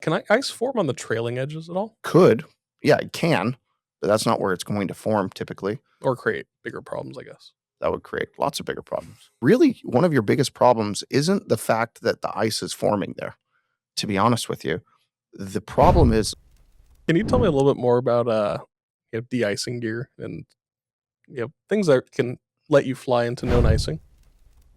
Can ice form on the trailing edges at all? Could. Yeah, it can, but that's not where it's going to form typically. Or create bigger problems, I guess. That would create lots of bigger problems. Really, one of your biggest problems isn't the fact that the ice is forming there, to be honest with you. The problem is... Can you tell me a little bit more about de-icing gear and things that can let you fly into known icing?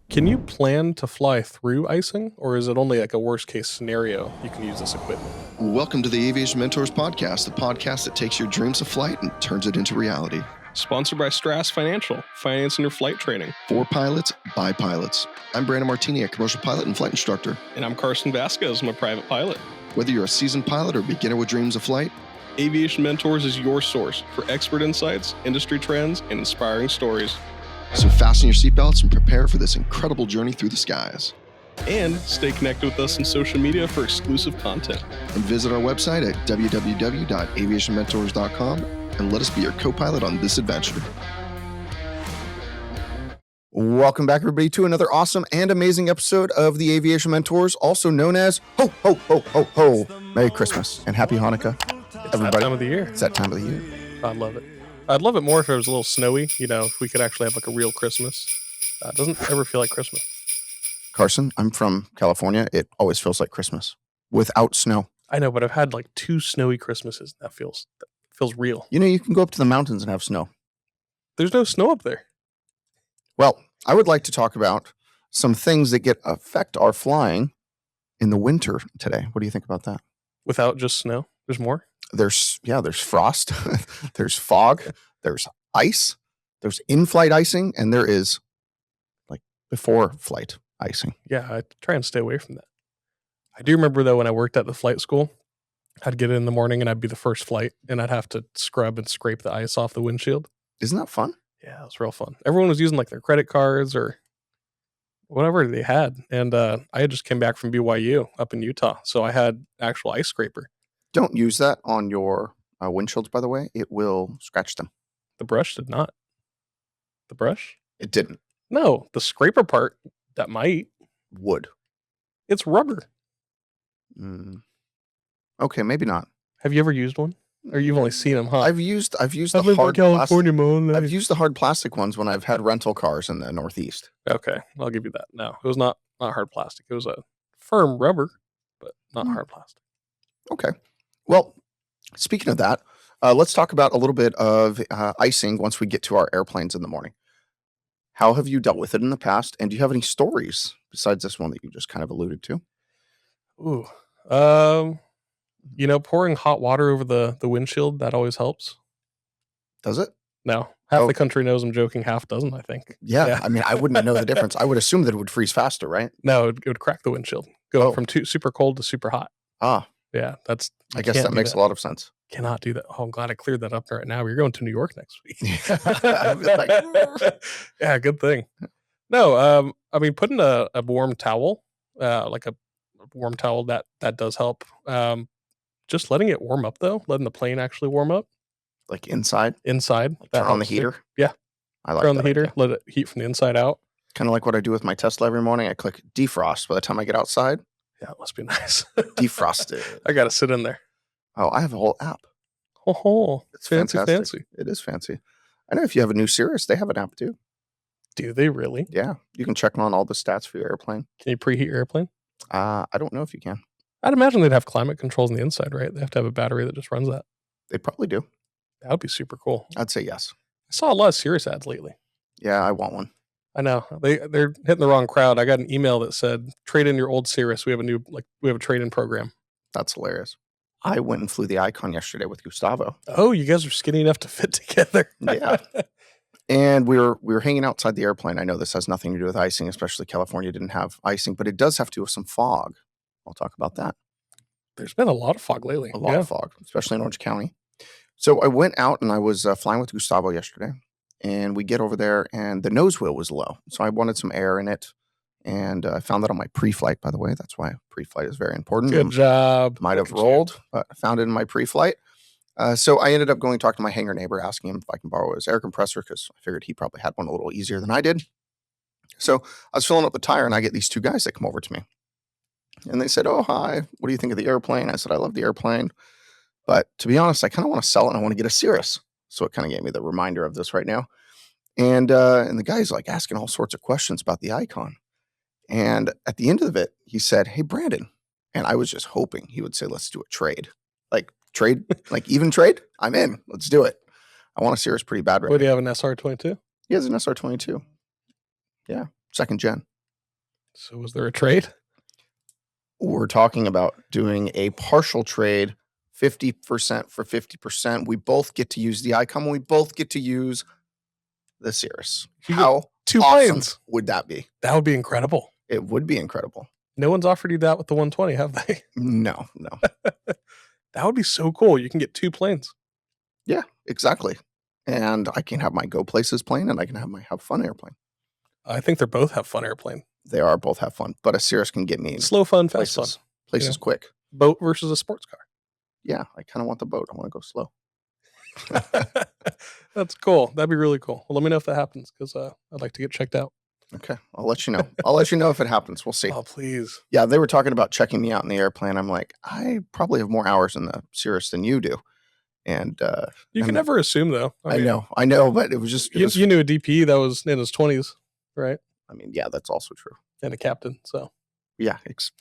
Can you plan to fly through icing, or is it only like a worst case scenario you can use this equipment? Welcome to the Aviation Mentors Podcast, the podcast that takes your dreams of flight and turns it into reality. Sponsored by Strass Financial, financing your flight training. For pilots, by pilots. I'm Brandon Martini, a commercial pilot and flight instructor. And I'm Carson Vasquez, I'm a private pilot. Whether you're a seasoned pilot or beginner with dreams of flight, Aviation Mentors is your source for expert insights, industry trends, and inspiring stories. So fasten your seatbelts and prepare for this incredible journey through the skies. And stay connected with us on social media for exclusive content. And visit our website at www.aviationmentors.com and let us be your co-pilot on this adventure. Welcome back, everybody, to another awesome and amazing episode of the Aviation Mentors, also known as Ho, Ho, Ho, Ho, Ho. Merry Christmas and Happy Hanukkah, everybody. That time of the year. It's that time of the year. I love it. I'd love it more if it was a little snowy, if we could actually have like a real Christmas. It doesn't ever feel like Christmas. Carson, I'm from California. It always feels like Christmas without snow. I know, but I've had like 2 snowy Christmases. That feels real. You can go up to the mountains and have snow. There's no snow up there. Well, I would like to talk about some things that affect our flying in the winter today. What do you think about that? Without just snow? There's more? There's frost, there's fog, there's ice, there's in-flight icing, and there is like before-flight icing. Yeah, I try and stay away from that. I do remember, though, when I worked at the flight school, I'd get in the morning and I'd be the first flight, and I'd have to scrub and scrape the ice off the windshield. Isn't that fun? Yeah, it was real fun. Everyone was using like their credit cards or whatever they had, and I had just came back from BYU up in Utah, so I had actual ice scraper. Don't use that on your windshields, by the way. It will scratch them. The brush did not. The brush? It didn't. No, the scraper part, that might. Would. It's rubber. Okay, maybe not. Have you ever used one? Or you've only seen them, huh? I've used the hard California, man. I've used the hard plastic ones when I've had rental cars in the Northeast. Okay, I'll give you that. No, it was not hard plastic. It was a firm rubber, but not hard plastic. Okay. Well, speaking of that, let's talk about a little bit of icing once we get to our airplanes in the morning. How have you dealt with it in the past? And do you have any stories besides this one that you just kind of alluded to? Ooh. Pouring hot water over the windshield, that always helps. Does it? No. Half the country knows I'm joking, half doesn't, I think. Yeah. I mean, I wouldn't know the difference. I would assume that it would freeze faster, right? No, it would crack the windshield. Go from super cold to super hot. Ah. Yeah, I guess that makes a lot of sense. Cannot do that. Oh, I'm glad I cleared that up right now. We're going to New York next week. Yeah, good thing. No, I mean, putting a warm towel, like a warm towel, that does help. Just letting it warm up, though. Letting the plane actually warm up. Like inside? Inside. Like turn on the heater? Yeah. I like turn on the idea. heater, let it heat from the inside out. Kind of like what I do with my Tesla every morning. I click defrost. By the time I get outside, yeah, it must be nice. Defrosted. I got to sit in there. Oh, I have a whole app. Oh, it's fancy. It is fancy. I know if you have a new Cirrus, they have an app too. Do they really? Yeah. You can check on all the stats for your airplane. Can you preheat your airplane? I don't know if you can. I'd imagine they'd have climate controls on the inside, right? They have to have a battery that just runs that. They probably do. That would be super cool. I'd say yes. I saw a lot of Cirrus ads lately. Yeah, I want one. I know. They're hitting the wrong crowd. I got an email that said, trade in your old Cirrus. We have a trade-in program. That's hilarious. I went and flew the Icon yesterday with Gustavo. Oh, you guys are skinny enough to fit together. Yeah. And we were hanging outside the airplane. I know this has nothing to do with icing, especially California didn't have icing, but it does have to do with some fog. I'll talk about that. There's been a lot of fog lately. A lot of fog, especially in Orange County. So I went out and I was flying with Gustavo yesterday. And we get over there and the nose wheel was low. So I wanted some air in it. And I found that on my pre-flight, by the way. That's why pre-flight is very important. Good job. Might have rolled, but I found it in my pre-flight. So I ended up going to talk to my hangar neighbor, asking him if I can borrow his air compressor because I figured he probably had one a little easier than I did. So I was filling up the tire and I get these 2 guys that come over to me. And they said, "Oh, hi. What do you think of the airplane?" I said, "I love the airplane. But to be honest, I kind of want to sell it and I want to get a Cirrus." So it kind of gave me the reminder of this right now. And the guy's like asking all sorts of questions about the Icon. And at the end of it, he said, "Hey, Brandon." And I was just hoping he would say, "Let's do a trade." Like trade, like even trade? I'm in. Let's do it. I want a Cirrus pretty bad right What do now. you have, an SR22? He has an SR22. Yeah, second gen. So was there a trade? We're talking about doing a partial trade, 50% for 50%. We both get to use the Icon. We both get to use the Cirrus. You get How 2 awesome planes. would that be? That would be incredible. It would be incredible. No one's offered you that with the 120, have they? No. That would be so cool. You can get 2 planes. Yeah, exactly. And I can have my go places plane and I can have my have fun airplane. I think they both have fun airplane. They are both have fun, but a Cirrus can get me Slow fun, fast fun. places quick. Boat versus a sports car. Yeah, I kind of want the boat. I want to go slow. That's cool. That'd be really cool. Well, let me know if that happens because I'd like to get checked out. Okay, I'll let you know. I'll let you know if it happens. We'll see. Oh, please. Yeah, they were talking about checking me out in the airplane. I'm like, I probably have more hours in the Cirrus than you do. And You can never assume, though. I know, but it was just You knew a DP that was in his 20s, right? I mean, yeah, that's also true. And a captain, so Yeah,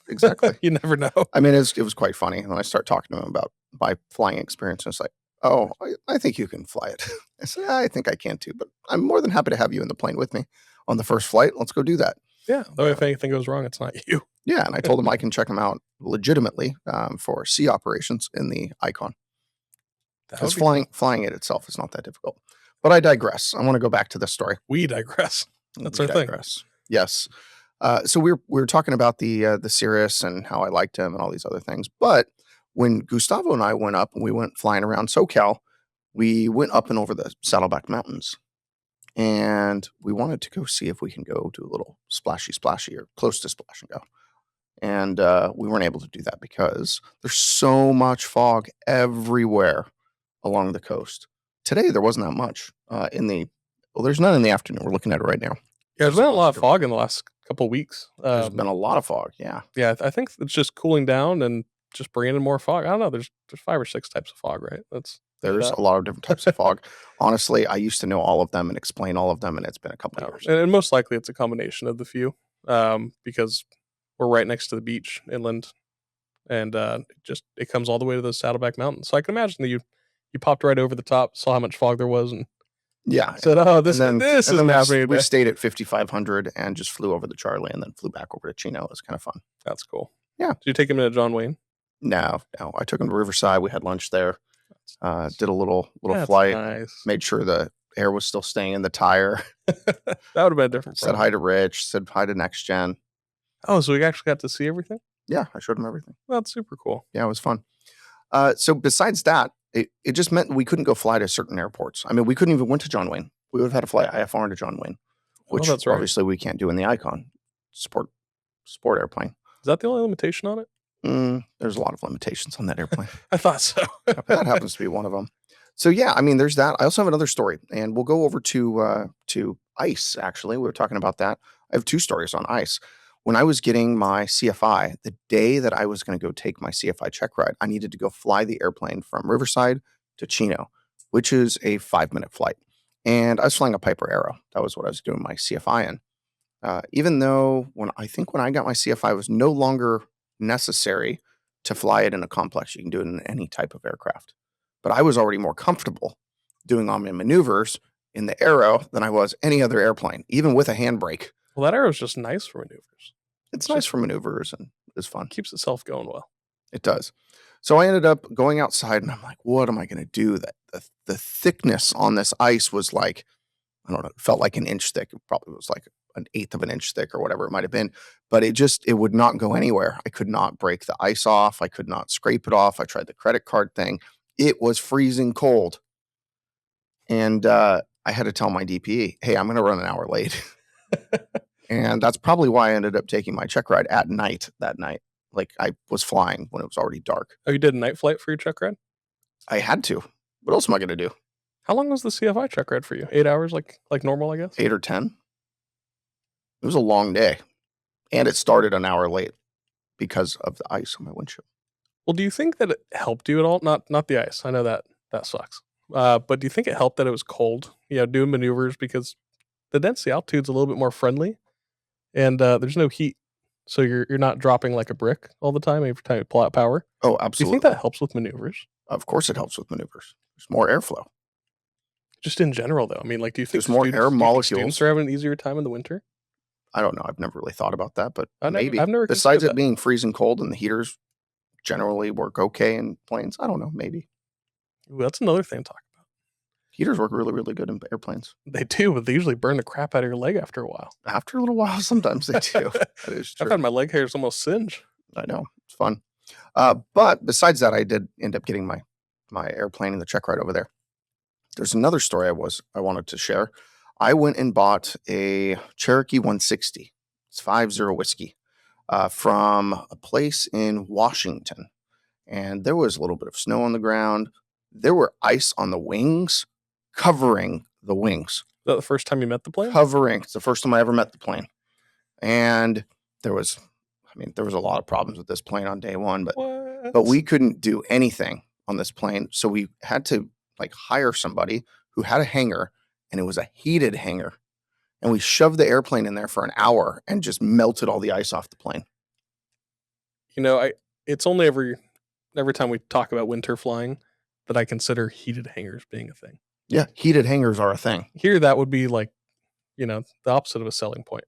exactly. you never know. I mean, it was quite funny. And when I start talking to him about my flying experience, it's like, "Oh, I think you can fly it." I said, "I think I can too, but I'm more than happy to have you in the plane with me on the first flight. Let's go do that." Yeah, though if anything goes wrong, it's not you. Yeah, and I told him I can check him out legitimately for sea operations in the Icon. Because flying it itself is not that difficult. But I digress. I want to go back to this story. We digress. That's We our thing. digress. Yes. So we were talking about the Cirrus and how I liked him and all these other things. But when Gustavo and I went up and we went flying around SoCal, we went up and over the Saddleback Mountains. And we wanted to go see if we can go do a little splashy or close to splash and go. And we weren't able to do that because there's so much fog everywhere along the coast. Today, there wasn't that much there's none in the afternoon. We're looking at it right now. Yeah, there's been a lot of fog in the last couple of weeks. There's been a lot of fog. Yeah. Yeah, I think it's just cooling down and just bringing in more fog. I don't know. There's 5 or 6 types of fog, right? There's a lot of different types of fog. Honestly, I used to know all of them and explain all of them, and it's been a couple of years. And most likely it's a combination of the few because we're right next to the beach inland, and it comes all the way to the Saddleback Mountains. So I can imagine that you popped right over the top, saw how much fog there was, and yeah, said, "Oh, this isn't happening." We stayed at 5,500 and just flew over to Charlie and then flew back over to Chino. It was kind of fun. That's cool. Yeah. Did you take him into John Wayne? No. I took him to Riverside. We had lunch there. Did a little That's flight. Nice. Made sure the air was still staying in the tire. That would have been different. Said hi to Rich. Said hi to Next Gen. Oh, so we actually got to see everything? Yeah, I showed him everything. That's super cool. Yeah, it was fun. So besides that, it just meant we couldn't go fly to certain airports. I mean, we couldn't even went to John Wayne. We would have had to fly IFR into John Wayne, which that's right. obviously we can't do in the Icon sport airplane. Is that the only limitation on it? There's a lot of limitations on that airplane. I thought so. That happens to be one of them. So yeah, I mean, there's that. I also have another story, and we'll go over to ice. Actually, we were talking about that. I have 2 stories on ice. When I was getting my CFI, the day that I was going to go take my CFI check ride, I needed to go fly the airplane from Riverside to Chino, which is a 5-minute flight. And I was flying a Piper Arrow. That was what I was doing my CFI in. Even though when I got my CFI, it was no longer necessary to fly it in a complex. You can do it in any type of aircraft. But I was already more comfortable doing omni maneuvers in the Arrow than I was any other airplane, even with a handbrake. Well, that Arrow's just nice for maneuvers. It's nice for maneuvers and it's fun. Keeps itself going well. It does. So I ended up going outside and I'm like, what am I going to do? That the thickness on this ice was like, I don't know, it felt like an inch thick. It probably was like an 1/8 of an inch thick or whatever it might have been. But it would not go anywhere. I could not break the ice off. I could not scrape it off. I tried the credit card thing. It was freezing cold. And I had to tell my DPE, hey, I'm going to run an hour late. And that's probably why I ended up taking my check ride at night that night. Like I was flying when it was already dark. Oh, you did a night flight for your check ride? I had to. What else am I going to do? How long was the CFI check ride for you? 8 hours, like normal, I guess? 8 or 10. It was a long day. And it started an hour late because of the ice on my windshield. Well, do you think that it helped you at all? Not the ice. I know that sucks. But do you think it helped that it was cold? Doing maneuvers because the density altitude's a little bit more friendly, and there's no heat, so you're not dropping like a brick all the time every time you pull out power. Oh, Do you absolutely. think that helps with maneuvers? Of course it helps with maneuvers. There's more airflow. Just in general, though. I mean, like, do you think There's more air molecules. Students are having an easier time in the winter? I don't know. I've never really thought about that, but maybe. I've never Besides considered it being freezing cold and the heaters generally work okay in planes, I don't know. Maybe. Ooh, that's another thing to talk about. Heaters work really, really good in airplanes. They do, but they usually burn the crap out of your leg after a while. After a little while, sometimes they do. That is I've true. had my leg hairs almost singe. I know. It's fun. But besides that, I did end up getting my airplane in the check ride over there. There's another story I wanted to share. I went and bought a Cherokee 160. It's 5.0 whiskey from a place in Washington. And there was a little bit of snow on the ground. There were ice on the wings, covering the wings. Is that the first time you met the plane? Covering. It's the first time I ever met the plane. And there was a lot of problems with this plane on day one, but we couldn't do anything on this plane. So we had to hire somebody who had a hangar, and it was a heated hangar. And we shoved the airplane in there for an hour and just melted all the ice off the plane. It's only every time we talk about winter flying that I consider heated hangars being a thing. Yeah, heated hangars are a thing. Here, that would be the opposite of a selling point.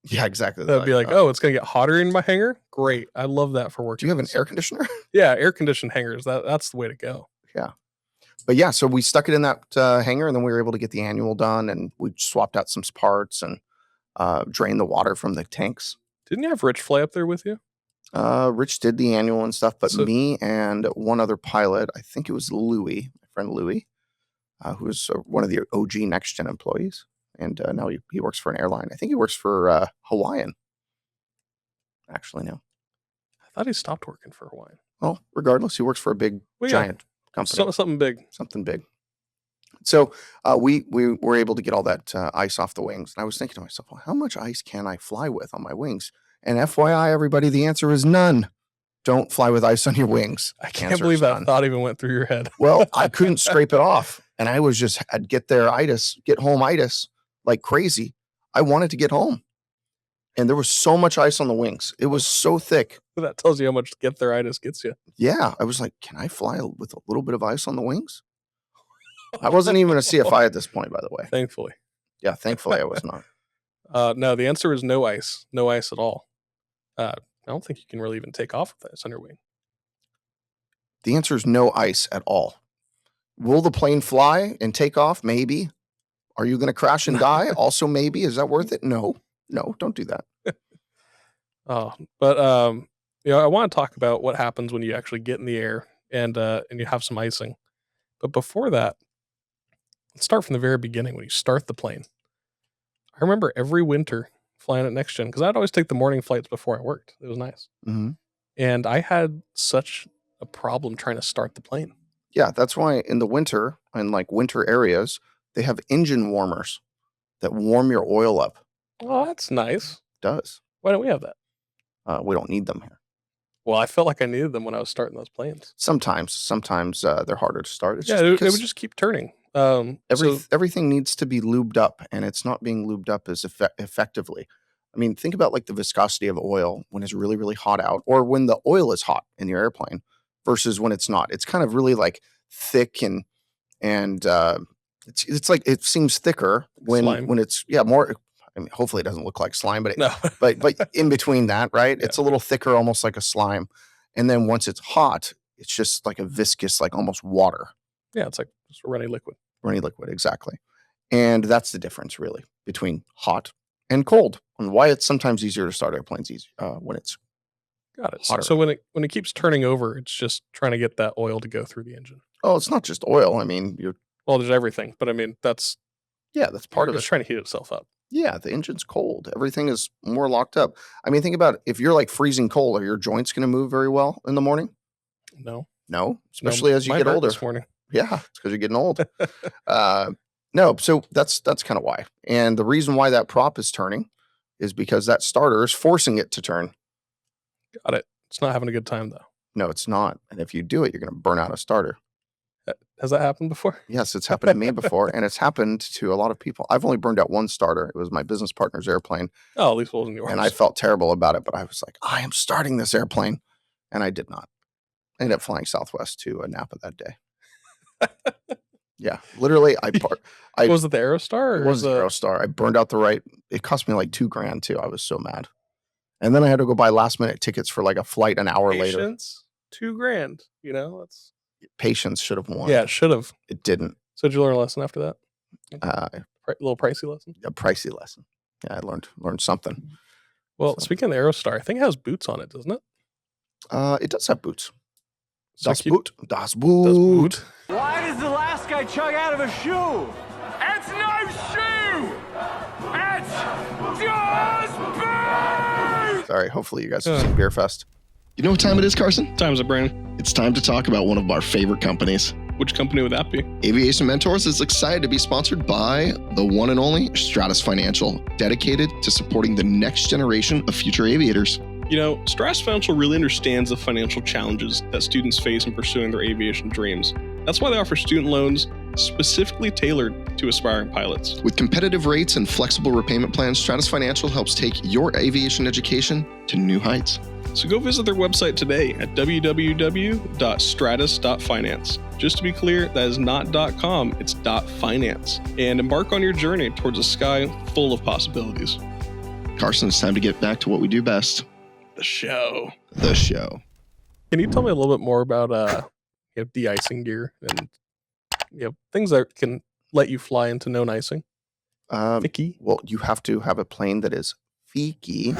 Yeah, exactly. That would be oh, it's going to get hotter in my hangar? Great. I love that for work. Do you have an air conditioner? Yeah, air-conditioned hangars. That's the way to go. Yeah. But yeah, so we stuck it in that hangar, and then we were able to get the annual done, and we swapped out some parts and drained the water from the tanks. Didn't you have Rich fly up there with you? Rich did the annual and stuff, but me and one other pilot, I think it was Louie, my friend Louie, who was one of the OG Next Gen employees. And now he works for an airline. I think he works for Hawaiian. Actually, no. I thought he stopped working for Hawaiian. Well, regardless, he works for a big, giant company. Something big. Something big. So we were able to get all that ice off the wings. And I was thinking to myself, well, how much ice can I fly with on my wings? And FYI, everybody, the answer is none. Don't fly with ice on your wings. I can't believe that thought even went through your head. Well, I couldn't scrape it off. And I was I'd get home itis like crazy. I wanted to get home. And there was so much ice on the wings. It was so thick. That tells you how much get there itis gets you. Yeah. I was like, can I fly with a little bit of ice on the wings? I wasn't even a CFI at this point, by the way. Thankfully. Yeah, thankfully I was not. No, the answer is no ice. No ice at all. I don't think you can really even take off with ice on your wing. The answer is no ice at all. Will the plane fly and take off? Maybe. Are you going to crash and die? Also, maybe. Is that worth it? No, don't do that. But I want to talk about what happens when you actually get in the air and you have some icing. But before that, let's start from the very beginning when you start the plane. I remember every winter flying at Next Gen because I'd always take the morning flights before I worked. It was nice. Mm-hmm. And I had such a problem trying to start the plane. Yeah, that's why in the winter, in winter areas, they have engine warmers that warm your oil up. Oh, that's nice. It does. Why don't we have that? We don't need them here. Well, I felt like I needed them when I was starting those planes. Sometimes they're harder to start. It's it would just keep turning. Everything needs to be lubed up, and it's not being lubed up as effectively. I mean, think about the viscosity of oil when it's really, really hot out, or when the oil is hot in your airplane versus when it's not. It's kind of really thick and it's it seems thicker when it's more. I mean, hopefully it doesn't look like slime, but but in between that, right? Yeah. It's a little thicker, almost like a slime, and then once it's hot, it's just like a viscous, almost water. Yeah, it's like just a runny liquid. Runny liquid, exactly. And that's the difference, really, between hot and cold, and why it's sometimes easier to start airplanes when it's got it. Hotter. So when it keeps turning over, it's just trying to get that oil to go through the engine. Oh, it's not just oil. I mean, there's everything, but I mean that's part of it. It's trying to heat itself up. Yeah, the engine's cold. Everything is more locked up. I mean, think about it. If you're freezing cold, are your joints going to move very well in the morning? No, especially as you get older. This morning. Yeah, it's because you're getting old. No, so that's kind of why. And the reason why that prop is turning is because that starter is forcing it to turn. Got it. It's not having a good time though. No, it's not. And if you do it, you're going to burn out a starter. Has that happened before? Yes, it's happened to me before, and it's happened to a lot of people. I've only burned out one starter. It was my business partner's airplane. Oh, at least it wasn't yours. And I felt terrible about it, but I was like, I am starting this airplane. And I did not. I ended up flying Southwest to Napa that day. Yeah, literally, was it the Aerostar? It was the Aerostar. I burned out it cost me like $2,000 too. I was so mad. And then I had to go buy last minute tickets for like a flight an hour later. $2,000, that's... Patience should have won. Yeah, it should have. It didn't. So did you learn a lesson after that? A little pricey lesson? A pricey lesson. Yeah, I learned something. Well, speaking of the Aerostar, I think it has boots on it, doesn't it? It does have boots. So Das Boot. Das Boot. Why does the last guy chug out of a shoe? It's no shoe! It's just boot! Sorry, hopefully you guys have seen Beer Fest. You know what time it is, Carson? Time's up, Brandon. It's time to talk about one of our favorite companies. Which company would that be? Aviation Mentors is excited to be sponsored by the one and only Stratus Financial, dedicated to supporting the next generation of future aviators. Stratus Financial really understands the financial challenges that students face in pursuing their aviation dreams. That's why they offer student loans specifically tailored to aspiring pilots. With competitive rates and flexible repayment plans, Stratus Financial helps take your aviation education to new heights. So go visit their website today at www.stratus.finance. Just to be clear, that is not .com, it's .finance. And embark on your journey towards a sky full of possibilities. Carson, it's time to get back to what we do best. The show. Can you tell me a little bit more about de-icing gear and things that can let you fly into known icing? FIKI? Well, you have to have a plane that is FIKI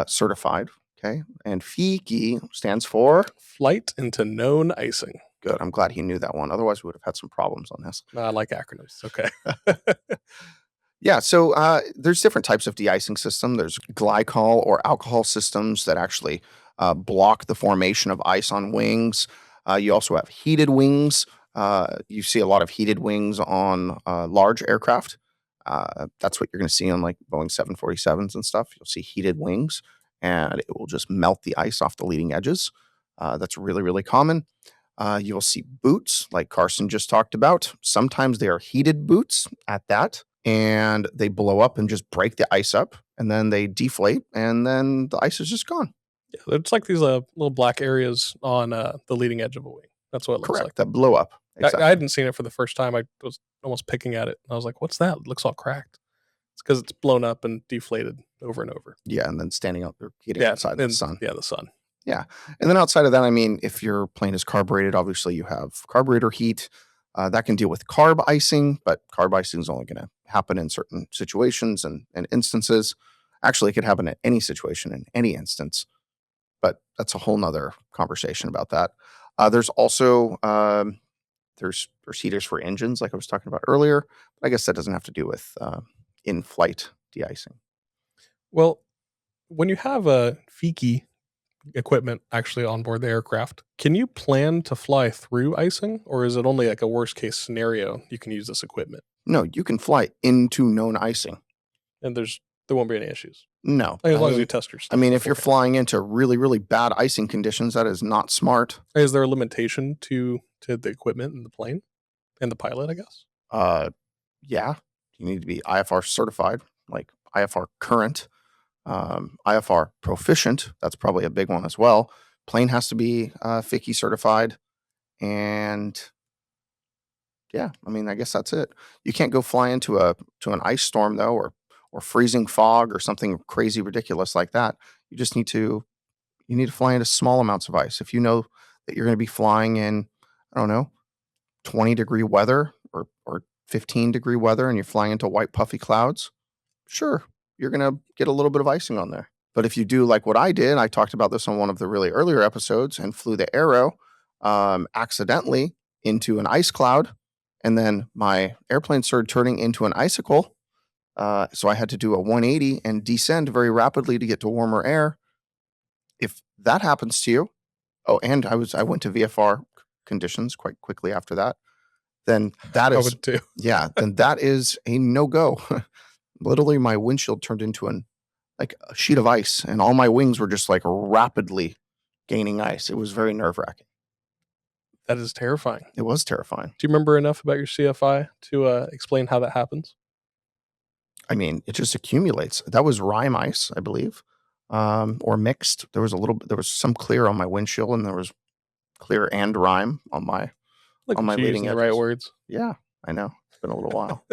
certified. Okay. And FIKI stands for Flight into Known Icing. Good. I'm glad he knew that one. Otherwise, we would have had some problems on this. I like acronyms. Okay. Yeah. So there's different types of de-icing system. There's glycol or alcohol systems that actually block the formation of ice on wings. You also have heated wings. You see a lot of heated wings on large aircraft. That's what you're going to see on like Boeing 747s and stuff. You'll see heated wings, and it will just melt the ice off the leading edges. That's really, really common. You'll see boots like Carson just talked about. Sometimes they are heated boots at that, and they blow up and just break the ice up, and then they deflate, and then the ice is just gone. Yeah, it's like these little black areas on the leading edge of a wing. That's what it looks like. That blow up. Exactly. I hadn't seen it for the first time. I was almost picking at it. I was like, what's that? It looks all cracked. It's because it's blown up and deflated over and over. Yeah, and then standing up or heating outside the sun. Yeah, the sun. Yeah. And then outside of that, I mean, if your plane is carbureted, obviously you have carburetor heat. That can deal with carb icing, but carb icing is only going to happen in certain situations and instances. Actually, it could happen in any situation, in any instance. But that's a whole nother conversation about that. There's also there's heaters for engines, like I was talking about earlier. But I guess that doesn't have to do with in-flight de-icing. Well, when you have a FIKI equipment actually on board the aircraft, can you plan to fly through icing, or is it only like a worst case scenario you can use this equipment? No, you can fly into known icing. And there won't be any issues? No. As long as you test your stuff. I mean, if you're flying into really, really bad icing conditions, that is not smart. Is there a limitation to the equipment and the plane and the pilot, I guess? Yeah. You need to be IFR certified, like IFR current, IFR proficient. That's probably a big one as well. Plane has to be FIKI certified. And yeah, I mean, I guess that's it. You can't go fly into an ice storm though, or freezing fog or something crazy ridiculous like that. You just need to fly into small amounts of ice. If you know that you're going to be flying in, I don't know, 20-degree weather or 15-degree weather, and you're flying into white puffy clouds, sure, you're going to get a little bit of icing on there. But if you do like what I did, I talked about this on one of the really earlier episodes, and flew the Aero accidentally into an ice cloud, and then my airplane started turning into an icicle. So I had to do a 180 and descend very rapidly to get to warmer air. If that happens to you, and I went to VFR conditions quite quickly after that, then that is, I would too. Yeah, then that is a no-go. Literally, my windshield turned into an like a sheet of ice, and all my wings were just like rapidly gaining ice. It was very nerve-wracking. That is terrifying. It was terrifying. Do you remember enough about your CFI to explain how that happens? I mean, it just accumulates. That was rime ice, I believe, or mixed. There was some clear on my windshield, and there was clear and rime on my Like on my leading the edges. right words. Yeah, I know. It's been a little while.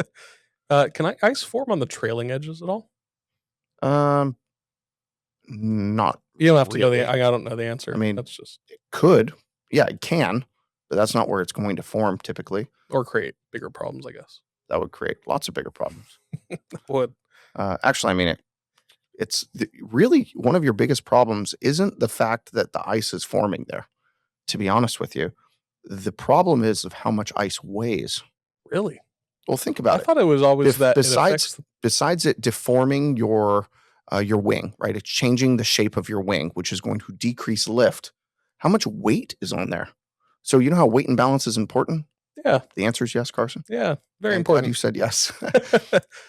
Can ice form on the trailing edges at all? Not. You don't have to really. go. I don't know the answer. I mean, that's just It could. Yeah, it can, but that's not where it's going to form typically. or create bigger problems, I guess. That would create lots of bigger problems. Would Actually, I mean, really one of your biggest problems isn't the fact that the ice is forming there. To be honest with you, the problem is of how much ice weighs. really? Well, think I about it. thought it was always that. Besides it deforming your wing, right? It's changing the shape of your wing, which is going to decrease lift. How much weight is on there? So you know how weight and balance is important? Yeah. The answer is yes, Carson. Yeah, very I'm glad important. you said yes.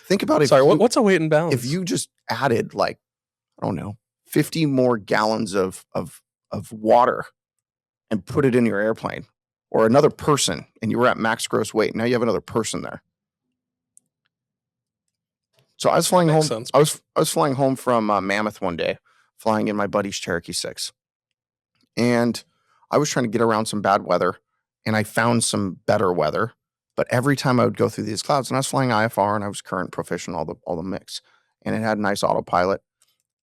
Think about it. Sorry, what's a weight and balance? If you just added like, I don't know, 50 more gallons of water and put it in your airplane, or another person, and you were at max gross weight, now you have another person there. So I was flying home. Makes sense. I was flying home from Mammoth one day, flying in my buddy's Cherokee 6, and I was trying to get around some bad weather, and I found some better weather. But every time I would go through these clouds, and I was flying IFR, and I was current, proficient, all the mix, and it had a nice autopilot,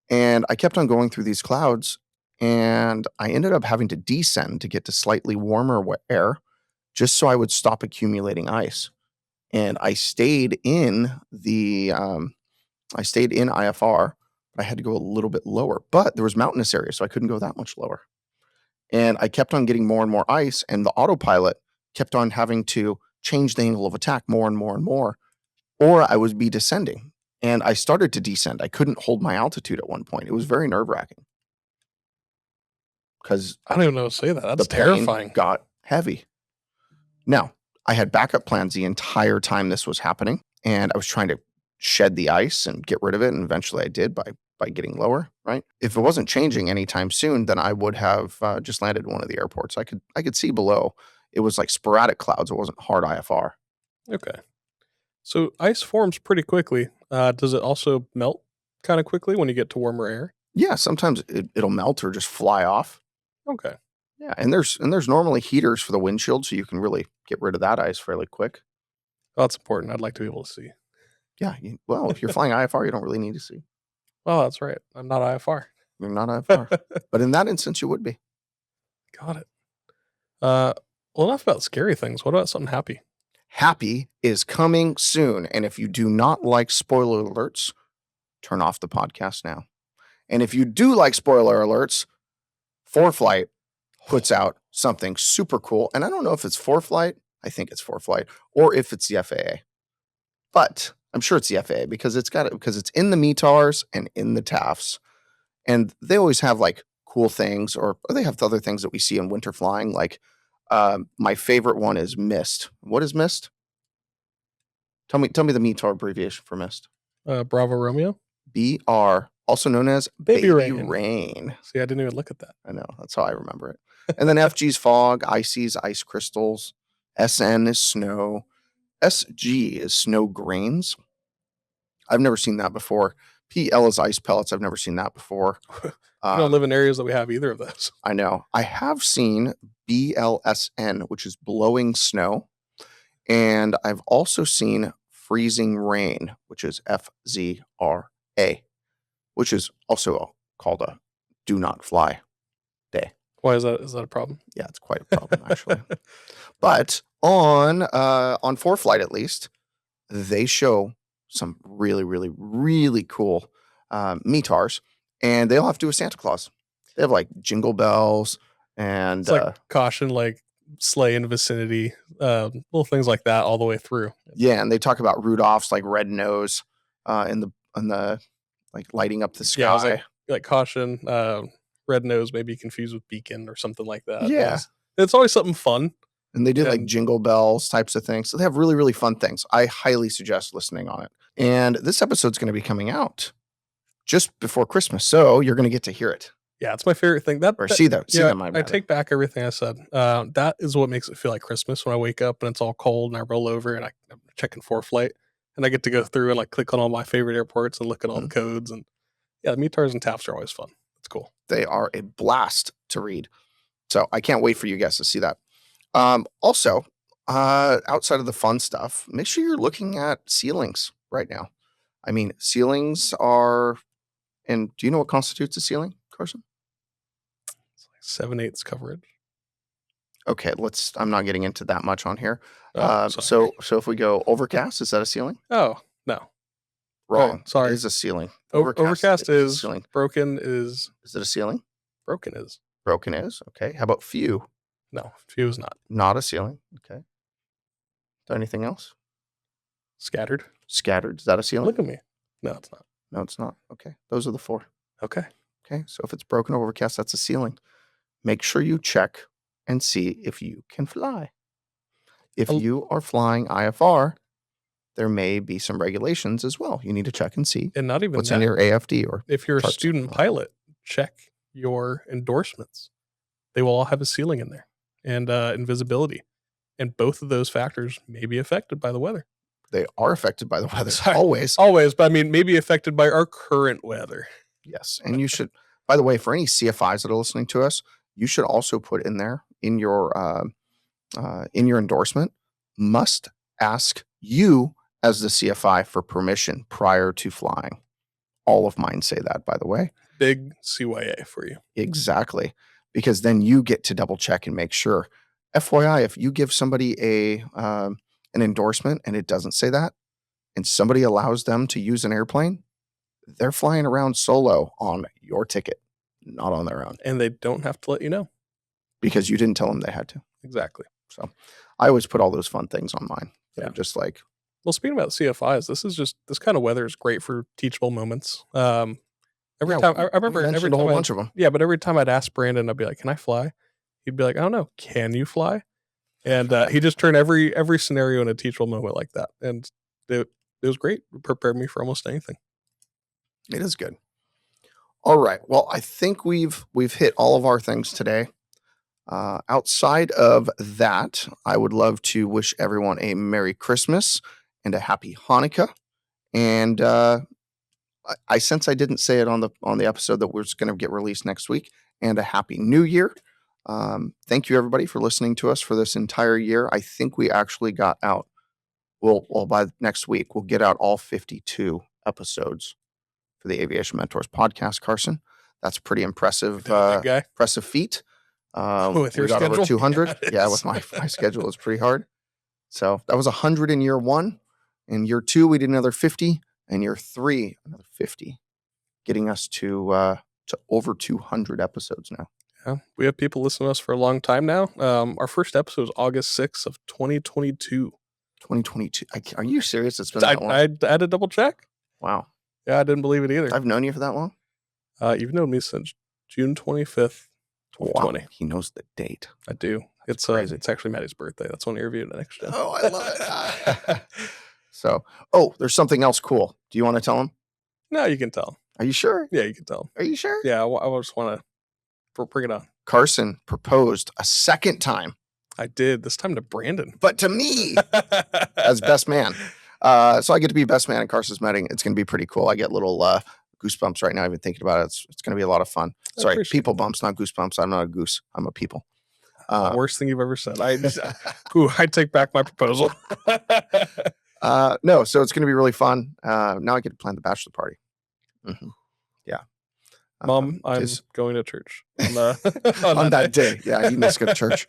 and I kept on going through these clouds, and I ended up having to descend to get to slightly warmer air, just so I would stop accumulating ice. And I stayed in IFR, but I had to go a little bit lower. But there was mountainous areas, so I couldn't go that much lower. And I kept on getting more and more ice, and the autopilot kept on having to change the angle of attack more and more and more, or I would be descending. And I started to descend. I couldn't hold my altitude at one point. It was very nerve-wracking because I don't even know what to say that. That's the plane terrifying. got heavy. Now, I had backup plans the entire time this was happening, and I was trying to shed the ice and get rid of it, and eventually I did by getting lower, right? If it wasn't changing anytime soon, then I would have just landed in one of the airports. I could see below. It was like sporadic clouds. It wasn't hard IFR. Okay. So ice forms pretty quickly. Does it also melt kind of quickly when you get to warmer air? Yeah, sometimes it'll melt or just fly off. Okay. Yeah, and there's normally heaters for the windshield, so you can really get rid of that ice fairly quick. Well, that's important. I'd like to be able to see. Yeah, well, if you're flying IFR, you don't really need to see. Oh, that's right. I'm not IFR. You're not IFR. But in that instance, you would be. Got it. Well, enough about scary things. What about something happy? Happy is coming soon. And if you do not like spoiler alerts, turn off the podcast now. And if you do like spoiler alerts, ForeFlight puts out something super cool. And I don't know if it's ForeFlight. I think it's ForeFlight, or if it's the FAA. But I'm sure it's the FAA because it's in the METARs and in the TAFs. And they always have like cool things, or they have other things that we see in winter flying. Like my favorite one is MIST. What is MIST? Tell me the METAR abbreviation for MIST. Bravo Romeo? BR, also known as Baby Rain. See, I didn't even look at that. I know. That's how I remember it. And then FG's fog, IC's ice crystals, SN is snow, SG is snow grains. I've never seen that before. PL is ice pellets. I've never seen that before. I don't live in areas that we have either of those. I know. I have seen BLSN, which is blowing snow. And I've also seen freezing rain, which is FZRA, which is also called a do not fly day. Why is that? Is that a problem? Yeah, it's quite a problem, actually. But on ForeFlight, at least, they show some really, really, really cool METARs, and they all have to do with Santa Claus. They have like jingle bells and It's like caution, like sleigh in vicinity, little things like that all the way through. Yeah, and they talk about Rudolph's like red nose in the like lighting up the sky. Yeah, I was like caution, red nose may be confused with beacon or something like that. Yeah. It's always something fun. And they do like jingle bells types of things. So they have really, really fun things. I highly suggest listening on it. And this episode's going to be coming out just before Christmas. So you're going to get to hear it Yeah, it's my favorite thing. or see them. See yeah, them. I take back everything I said. That is what makes it feel like Christmas when I wake up and it's all cold and I roll over and I'm checking ForeFlight and I get to go through and like click on all my favorite airports and look at all the codes. And yeah, the METARs and TAPs are always fun. It's cool. They are a blast to read. So I can't wait for you guys to see that. Also, outside of the fun stuff, make sure you're looking at ceilings right now. I mean, ceilings are, and do you know what constitutes a ceiling, Carson? It's like 7/8 coverage. Okay, I'm not getting into that much on here. Oh, so if we go overcast, is that a ceiling? Oh, no. Wrong. sorry. It is a ceiling. Overcast a is ceiling. broken is Is it a ceiling? broken is. Broken is. Okay. How about few? No, few is not. Not a ceiling. Okay. Is there anything else? Scattered. Scattered. Is that a ceiling? Look at me. No, it's not. No, it's not. Okay. Those are the 4. Okay. Okay. So if it's broken or overcast, that's a ceiling. Make sure you check and see if you can fly. If you are flying IFR, there may be some regulations as well. You need to check and see And not even what's that. in your AFD or If you're a charts. student pilot, check your endorsements. They will all have a ceiling in there and invisibility. And both of those factors may be affected by the weather. They are affected by the weather. Sorry. Always. Always, but I mean, maybe affected by our current weather. Yes. And you should, by the way, for any CFIs that are listening to us, you should also put in there in your endorsement, must ask you as the CFI for permission prior to flying. All of mine say that, by the way. Big CYA for you. Exactly. Because then you get to double check and make sure. FYI, if you give somebody an endorsement and it doesn't say that, and somebody allows them to use an airplane, they're flying around solo on your ticket, not on their own. And they don't have to let you know. Because you didn't tell them they had to. Exactly. So I always put all those fun things on mine. Yeah. Just like, well, speaking about CFIs, this kind of weather is great for teachable moments. Every time I remember every a whole time bunch of them. Yeah, but every time I'd ask Brandon, I'd be like, "Can I fly?" He'd be like, "I don't know. Can you fly?" And he just turned every scenario in a teachable moment like that, and it was great. It prepared me for almost anything. It is good. All right. Well, I think we've hit all of our things today. Outside of that, I would love to wish everyone a Merry Christmas and a Happy Hanukkah. And I sense I didn't say it on the episode that we're going to get released next week. And a Happy New Year. Thank you, everybody, for listening to us for this entire year. I think we actually got out. Well, by next week, we'll get out all 52 episodes for the Aviation Mentors Podcast, Carson. That's pretty impressive. Impressive feat. With your we got schedule? over 200. Yeah, with my schedule, it's pretty hard. So that was 100 in year 1. In year 2, we did another 50. And year 3, another 50, getting us to over 200 episodes now. Yeah, we have people listening to us for a long time now. Our first episode was August 6th of 2022. 2022. Are you serious? It's been that long? I had to double check. Wow. Yeah, I didn't believe it either. I've known you for that long? You've known me since June 25th, 2020. Wow. He knows the date. I do. It's crazy. It's actually Maddie's birthday. That's when I interviewed the next gen. Oh, I love it. So, there's something else cool. Do you want to tell him? No, you can tell. Are you sure? Yeah, you can tell. Are you sure? Yeah, I just want to bring it on. Carson proposed a second time. I did. This time to Brandon. But to me, as best man. So I get to be best man at Carson's wedding. It's going to be pretty cool. I get little goosebumps right now, even thinking about it. It's going to be a lot of fun. Sorry, people bumps, not goosebumps. I'm not a goose. I'm a people. Worst thing you've ever said. I take back my proposal. No, so it's going to be really fun. Now I get to plan the bachelor party. Mm-hmm. Yeah. Mom, I'm going to church on that day. Yeah, he must go to church.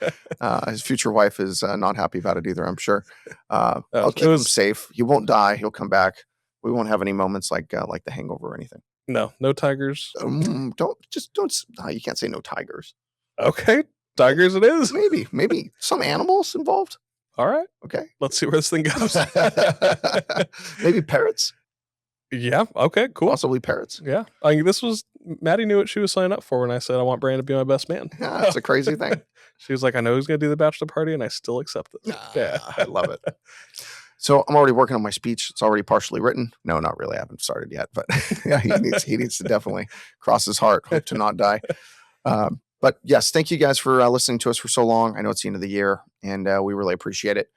His future wife is not happy about it either, I'm sure. I'll keep him safe. He won't die. He'll come back. We won't have any moments like the hangover or anything. No tigers. Don't. No, you can't say no tigers. Okay, tigers it is. Maybe some animals involved. All right. Okay. Let's see where this thing goes. Maybe parrots. Yeah. Okay. Cool. Possibly parrots. Yeah. Maddie knew what she was signing up for when I said I want Brandon to be my best man. Yeah, that's a crazy thing. She was like, I know he's going to do the bachelor party, and I still accept it. Yeah, I love it. So I'm already working on my speech. It's already partially written. No, not really. I haven't started yet, but yeah, he needs to definitely cross his heart, hope to not die. But yes, thank you guys for listening to us for so long. I know it's the end of the year, and we really appreciate it.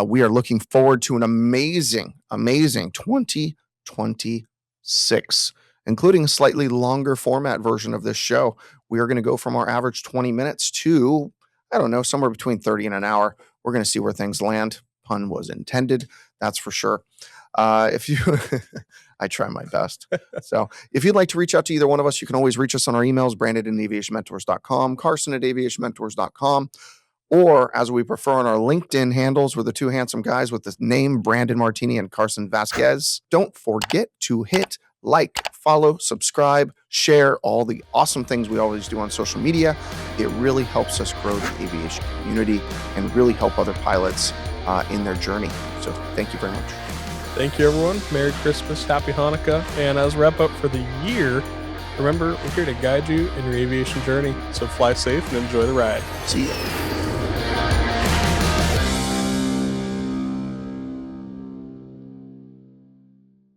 We are looking forward to an amazing 2026, including a slightly longer format version of this show. We are going to go from our average 20 minutes to, I don't know, somewhere between 30 and an hour. We're going to see where things land. Pun was intended, that's for sure. If you, I try my best. So if you'd like to reach out to either one of us, you can always reach us on our emails, brandon@aviationmentors.com, carson@aviationmentors.com, or as we prefer on our LinkedIn handles, we're the two handsome guys with the name Brandon Martini and Carson Vasquez. Don't forget to hit like, follow, subscribe, share, all the awesome things we always do on social media. It really helps us grow the aviation community and really help other pilots in their journey. So thank you very much. Thank you, everyone. Merry Christmas, Happy Hanukkah. And as we wrap up for the year, remember, we're here to guide you in your aviation journey. So fly safe and enjoy the ride. See ya.